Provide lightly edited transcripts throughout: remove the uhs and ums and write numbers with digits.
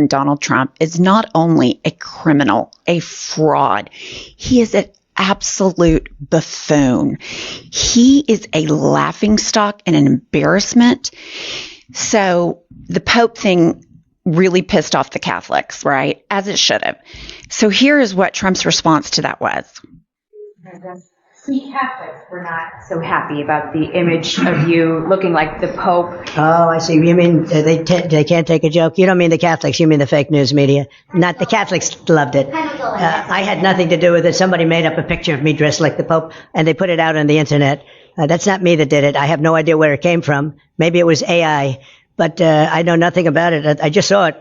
Donald Trump is not only a criminal, a fraud, he is an absolute buffoon. He is a laughingstock and an embarrassment. So the Pope thing really pissed off the Catholics, right? As it should have. So here is what Trump's response to that was. We Catholics were not so happy about the image of you looking like the Pope. Oh, I see. You mean they can't take a joke? You don't mean the Catholics. You mean the fake news media. Not the Catholics loved it. I had nothing to do with it. Somebody made up a picture of me dressed like the Pope, and they put it out on the internet. That's not me that did it. I have no idea where it came from. Maybe it was AI, but I know nothing about it. I just saw it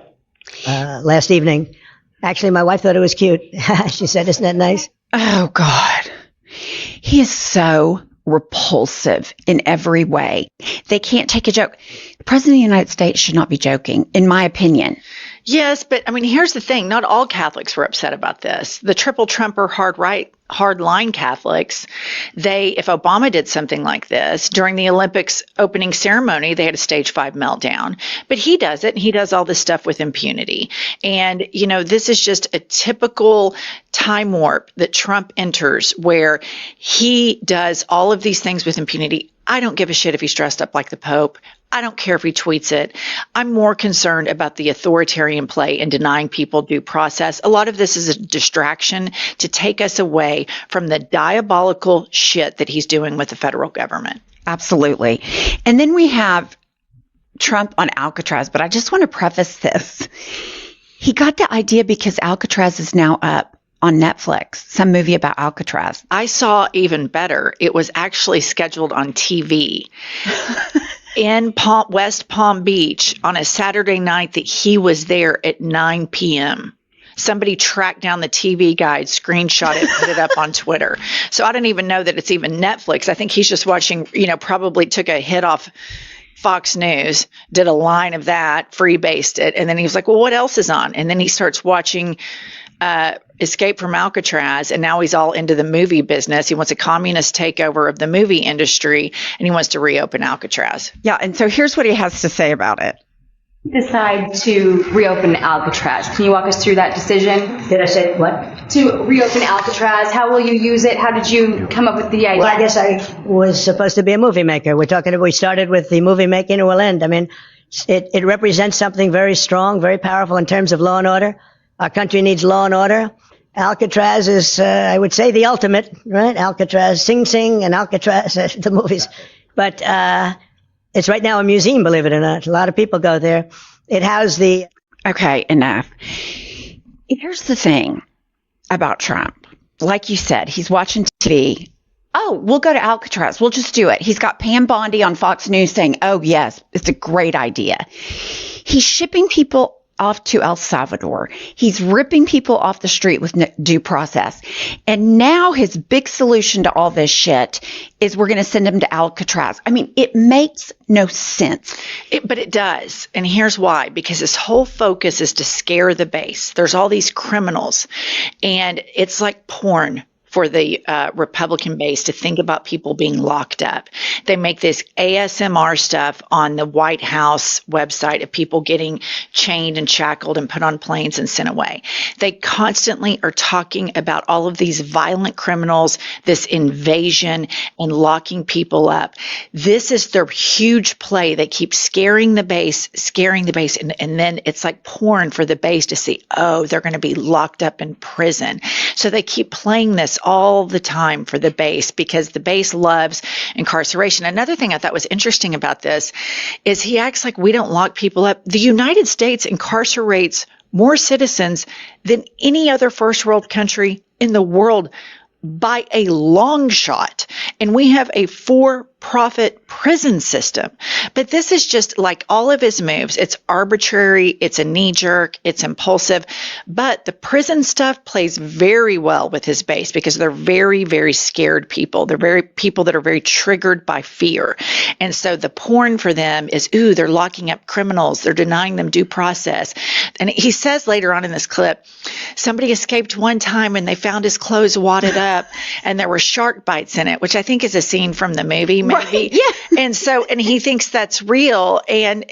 last evening. Actually, my wife thought it was cute. She said, "Isn't that nice?" Oh, God. He is so repulsive in every way. They can't take a joke. The President of the United States should not be joking, in my opinion. Yes, but I mean, here's the thing. Not all Catholics were upset about this. The triple Trumper hardline Catholics, if Obama did something like this during the Olympics opening ceremony, they had a stage 5 meltdown. But he does it, and he does all this stuff with impunity. And, this is just a typical time warp that Trump enters where he does all of these things with impunity. I don't give a shit if he's dressed up like the Pope. I don't care if he tweets it. I'm more concerned about the authoritarian play and denying people due process. A lot of this is a distraction to take us away from the diabolical shit that he's doing with the federal government. Absolutely. And then we have Trump on Alcatraz, but I just want to preface this. He got the idea because Alcatraz is now up on Netflix, some movie about Alcatraz. I saw even better. It was actually scheduled on TV in West Palm Beach on a Saturday night that he was there at 9 p.m. Somebody tracked down the TV guide, screenshot it, put it up on Twitter. So I don't even know that it's even Netflix. I think he's just watching, probably took a hit off Fox News, did a line of that, freebased it. And then he was like, well, what else is on? And then he starts watching Escape from Alcatraz, and now he's all into the movie business. He wants a communist takeover of the movie industry, and he wants to reopen Alcatraz. Yeah, and so here's what he has to say about it. Decide to reopen Alcatraz. Can you walk us through that decision? Did I say what? To reopen Alcatraz. How will you use it? How did you come up with the idea? Well, I guess I was supposed to be a movie maker. We started with the movie making, and we'll end. I mean, it represents something very strong, very powerful in terms of law and order. Our country needs law and order. Alcatraz is, I would say, the ultimate, right? Alcatraz, Sing Sing and Alcatraz, the movies. But it's right now a museum, believe it or not. A lot of people go there. It housed the... Okay, enough. Here's the thing about Trump. Like you said, he's watching TV. Oh, we'll go to Alcatraz. We'll just do it. He's got Pam Bondi on Fox News saying, oh, yes, it's a great idea. He's shipping people off to El Salvador. He's ripping people off the street with due process. And now his big solution to all this shit is we're going to send him to Alcatraz. I mean, it makes no sense. But it does. And here's why. Because his whole focus is to scare the base. There's all these criminals. And it's like porn for the Republican base to think about people being locked up. They make this ASMR stuff on the White House website of people getting chained and shackled and put on planes and sent away. They constantly are talking about all of these violent criminals, this invasion, and locking people up. This is their huge play. They keep scaring the base, and then it's like porn for the base to see, oh, they're going to be locked up in prison. So they keep playing this all the time for the base because the base loves incarceration. Another thing I thought was interesting about this is he acts like we don't lock people up. The United States incarcerates more citizens than any other first world country in the world by a long shot. And we have a for-profit prison system. But this is just like all of his moves. It's arbitrary. It's a knee-jerk. It's impulsive. But the prison stuff plays very well with his base because they're very, very scared people. They're very people that are very triggered by fear. And so the porn for them is, ooh, they're locking up criminals. They're denying them due process. And he says later on in this clip, somebody escaped one time and they found his clothes wadded up and there were shark bites in it, which I think is a scene from the movie, maybe. Right, yeah. And he thinks that's real. And,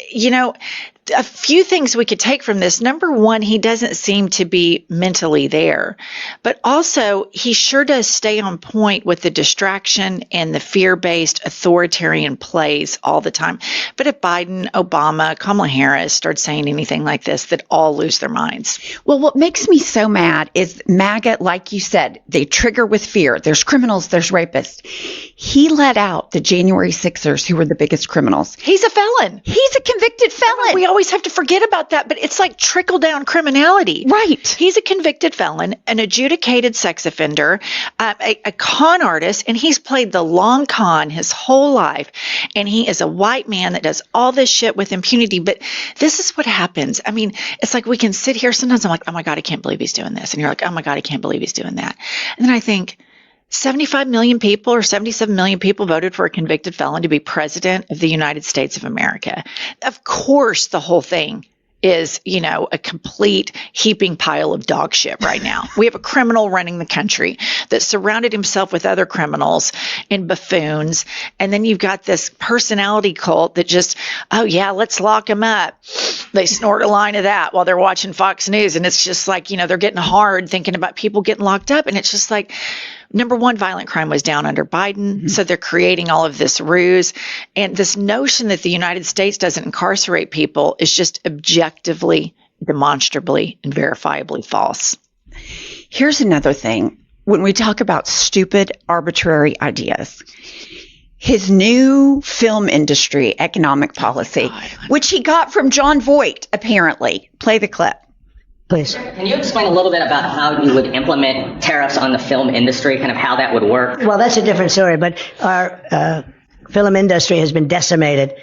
a few things we could take from this. Number one, he doesn't seem to be mentally there, but also he sure does stay on point with the distraction and the fear-based authoritarian plays all the time. But if Biden, Obama, Kamala Harris start saying anything like this, that all lose their minds. Well, what makes me so mad is MAGA, like you said, they trigger with fear. There's criminals, there's rapists. He let out the January 6ers who were the biggest criminals. He's a felon. He's a convicted felon. We always have to forget about that, but it's like trickle down criminality. Right. He's a convicted felon, an adjudicated sex offender, a con artist, and he's played the long con his whole life. And he is a white man that does all this shit with impunity. But this is what happens. I mean, it's like we can sit here. Sometimes I'm like, oh my God, I can't believe he's doing this. And you're like, oh my God, I can't believe he's doing that. And then I think, 75 million people or 77 million people voted for a convicted felon to be president of the United States of America. Of course, the whole thing is, a complete heaping pile of dog shit right now. We have a criminal running the country that surrounded himself with other criminals and buffoons. And then you've got this personality cult that just, oh yeah, let's lock him up. They snort a line of that while they're watching Fox News. And it's just like, they're getting hard thinking about people getting locked up. And it's just like, number one, violent crime was down under Biden. Mm-hmm. So they're creating all of this ruse. And this notion that the United States doesn't incarcerate people is just objectively, demonstrably, and verifiably false. Here's another thing. When we talk about stupid, arbitrary ideas, his new film industry economic policy, which he got from John Voight, apparently. Play the clip. Please. Can you explain a little bit about how you would implement tariffs on the film industry, kind of how that would work? Well, that's a different story, but our film industry has been decimated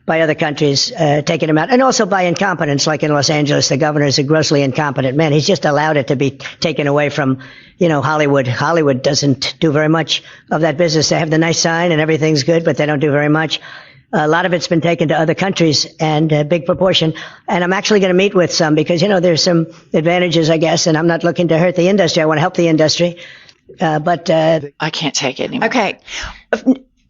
by other countries taking them out, and also by incompetence, like in Los Angeles. The governor is a grossly incompetent man. He's just allowed it to be taken away from, Hollywood. Hollywood doesn't do very much of that business. They have the nice sign and everything's good, but they don't do very much. A lot of it's been taken to other countries, and a big proportion. And I'm actually going to meet with some because, there's some advantages, I guess, and I'm not looking to hurt the industry. I want to help the industry. But I can't take it anymore. Okay.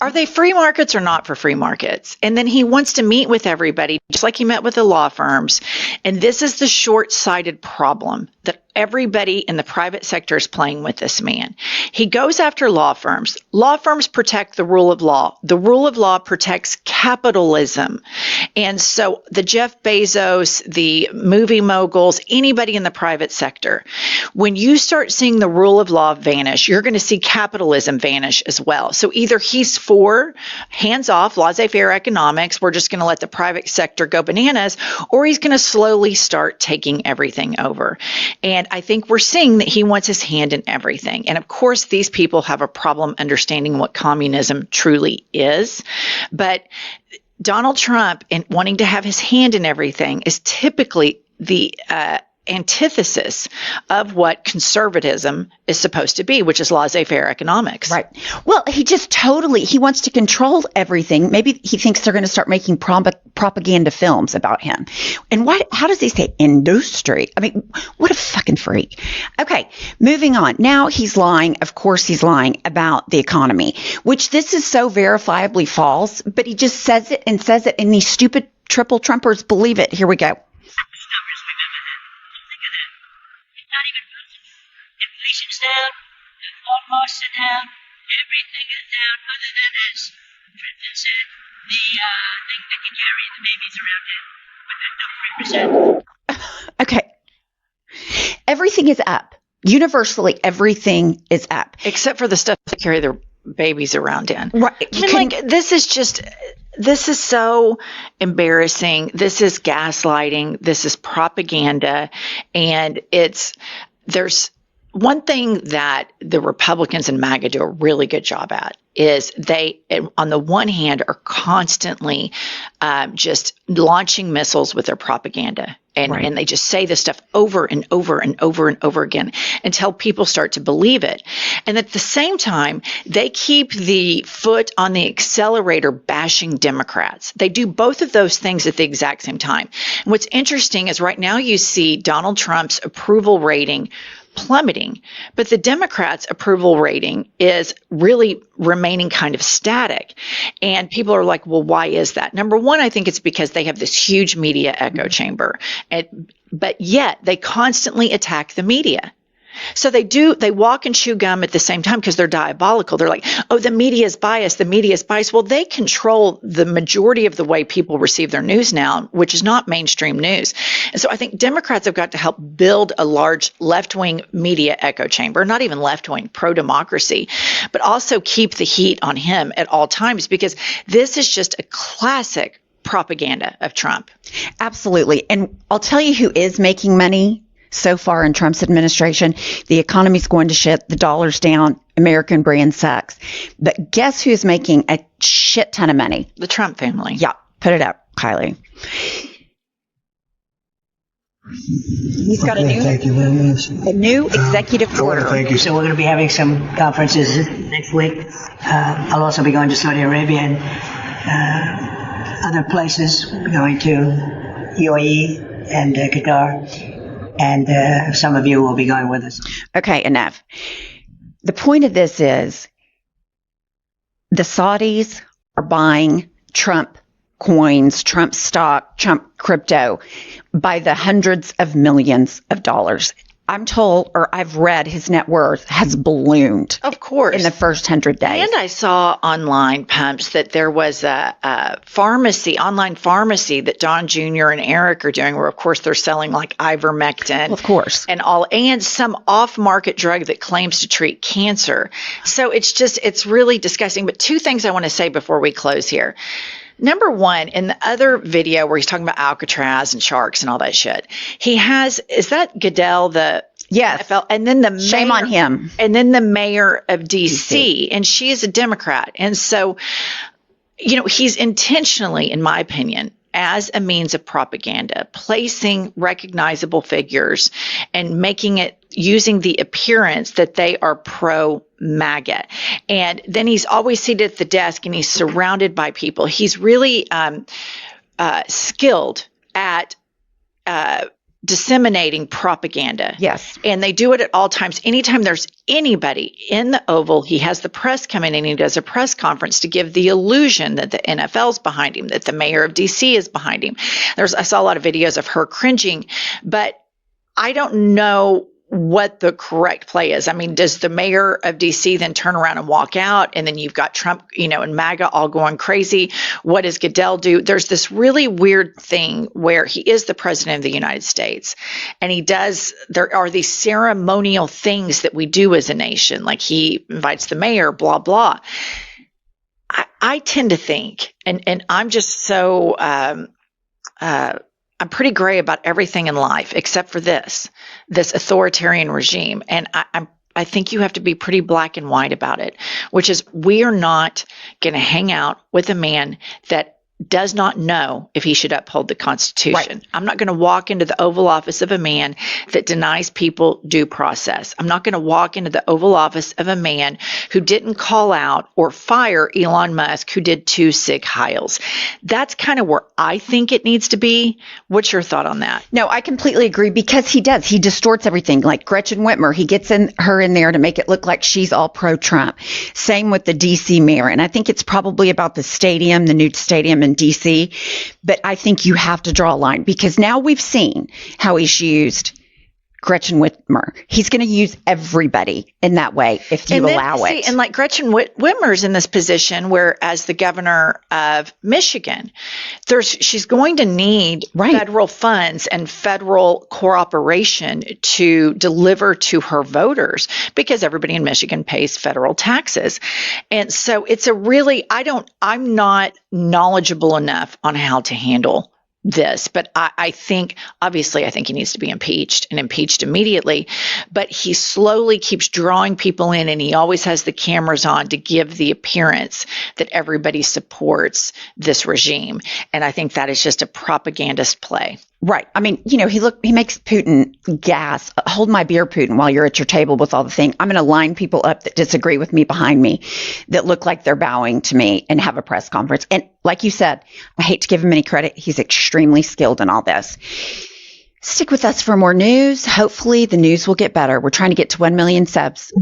Are they free markets or not for free markets? And then he wants to meet with everybody, just like he met with the law firms. And this is the short-sighted problem that everybody in the private sector is playing with this man. He goes after law firms. Law firms protect the rule of law. The rule of law protects capitalism. And so the Jeff Bezos, the movie moguls, anybody in the private sector, when you start seeing the rule of law vanish, you're going to see capitalism vanish as well. So either he's for hands-off, laissez-faire economics, we're just going to let the private sector go bananas, or he's going to slowly start taking everything over. And I think we're seeing that he wants his hand in everything. And of course, these people have a problem understanding what communism truly is. But Donald Trump, in wanting to have his hand in everything, is typically the antithesis of what conservatism is supposed to be, which is laissez-faire economics. Right. Well, he wants to control everything. Maybe he thinks they're going to start making propaganda films about him. And how does he say industry? I mean, what a fucking freak. Okay, moving on. Now he's lying. Of course he's lying about the economy, which this is so verifiably false, but he just says it, and these stupid triple Trumpers believe it. Here we go. Inflation's down, all costs are down, everything is down other than this. Trenton said the thing that can carry the babies around him, but there's no 3%. Okay. Everything is up. Universally, everything is up. Except for the stuff that carry their babies around in. Right. This is so embarrassing. This is gaslighting. This is propaganda. And there's one thing that the Republicans and MAGA do a really good job at is they, on the one hand, are constantly just launching missiles with their propaganda. And they just say this stuff over and over and over and over again until people start to believe it. And at the same time, they keep the foot on the accelerator bashing Democrats. They do both of those things at the exact same time. And what's interesting is right now you see Donald Trump's approval rating plummeting, but the Democrats' approval rating is really remaining kind of static. And people are like, well, why is that? Number one, I think it's because they have this huge media echo chamber, but yet they constantly attack the media. So they walk and chew gum at the same time because they're diabolical. They're like, oh, the media is biased. The media is biased. Well, they control the majority of the way people receive their news now, which is not mainstream news. And so I think Democrats have got to help build a large left-wing media echo chamber, not even left-wing, pro-democracy, but also keep the heat on him at all times, because this is just a classic propaganda of Trump. Absolutely. And I'll tell you who is making money so far in Trump's administration. The economy's going to shit. The dollar's down. American brand sucks. But guess who's making a shit ton of money? The Trump family. Yeah. Put it up, Kylie. He's got Thank you very much. a new executive order. Thank you. So we're going to be having some conferences next week. I'll also be going to Saudi Arabia and other places. We're going to UAE and Qatar. And some of you will be going with us. Okay, enough. The point of this is the Saudis are buying Trump coins, Trump stock, Trump crypto by the hundreds of millions of dollars. I'm told, or I've read, his net worth has ballooned. Of course. In the first 100 days. And I saw online, Pumps, that there was a pharmacy, online pharmacy that Don Jr. and Eric are doing, where, of course, they're selling like ivermectin. Well, of course. And some off-market drug that claims to treat cancer. So it's really disgusting. But two things I want to say before we close here. Number one, in the other video where he's talking about Alcatraz and sharks and all that shit, is that Goodell, the Yes. NFL, and then the Shame mayor, on him. and then the mayor of DC, and she is a Democrat. And so, he's intentionally, in my opinion, as a means of propaganda, placing recognizable figures and making it using the appearance that they are pro-MAGA. And then he's always seated at the desk and he's surrounded by people. He's really skilled at disseminating propaganda. Yes. And they do it at all times. Anytime there's anybody in the Oval, he has the press come in and he does a press conference to give the illusion that the NFL's behind him, that the mayor of DC is behind him. I saw a lot of videos of her cringing, but I don't know what the correct play is. I mean, does the mayor of DC then turn around and walk out, and then you've got Trump, and MAGA all going crazy? What does Goodell do? There's this really weird thing where he is the president of the United States, and there are these ceremonial things that we do as a nation, like he invites the mayor, blah, blah. I tend to think, and I'm just so, I'm pretty gray about everything in life except for this authoritarian regime. And I think you have to be pretty black and white about it, which is we are not going to hang out with a man that does not know if he should uphold the Constitution. Right. I'm not going to walk into the Oval Office of a man that denies people due process. I'm not going to walk into the Oval Office of a man who didn't call out or fire Elon Musk, who did 2 sick Hiles. That's kind of where I think it needs to be. What's your thought on that? No, I completely agree, because he does. He distorts everything. Like Gretchen Whitmer, he gets her in there to make it look like she's all pro-Trump. Same with the DC mayor. And I think it's probably about the stadium, the new stadium in DC. But I think you have to draw a line, because now we've seen how he's used Gretchen Whitmer. He's going to use everybody in that way if you allow it. And like Gretchen Whitmer's in this position where, as the governor of Michigan, she's going to need federal funds and federal cooperation to deliver to her voters, because everybody in Michigan pays federal taxes. And so it's I'm not knowledgeable enough on how to handle this, but I think he needs to be impeached, and impeached immediately. But he slowly keeps drawing people in, and he always has the cameras on to give the appearance that everybody supports this regime. And I think that is just a propagandist play. Right. I mean, he makes Putin gas. Hold my beer, Putin, while you're at your table with all the thing. I'm going to line people up that disagree with me behind me, that look like they're bowing to me, and have a press conference. And like you said, I hate to give him any credit. He's extremely skilled in all this. Stick with us for more news. Hopefully, the news will get better. We're trying to get to 1 million subs.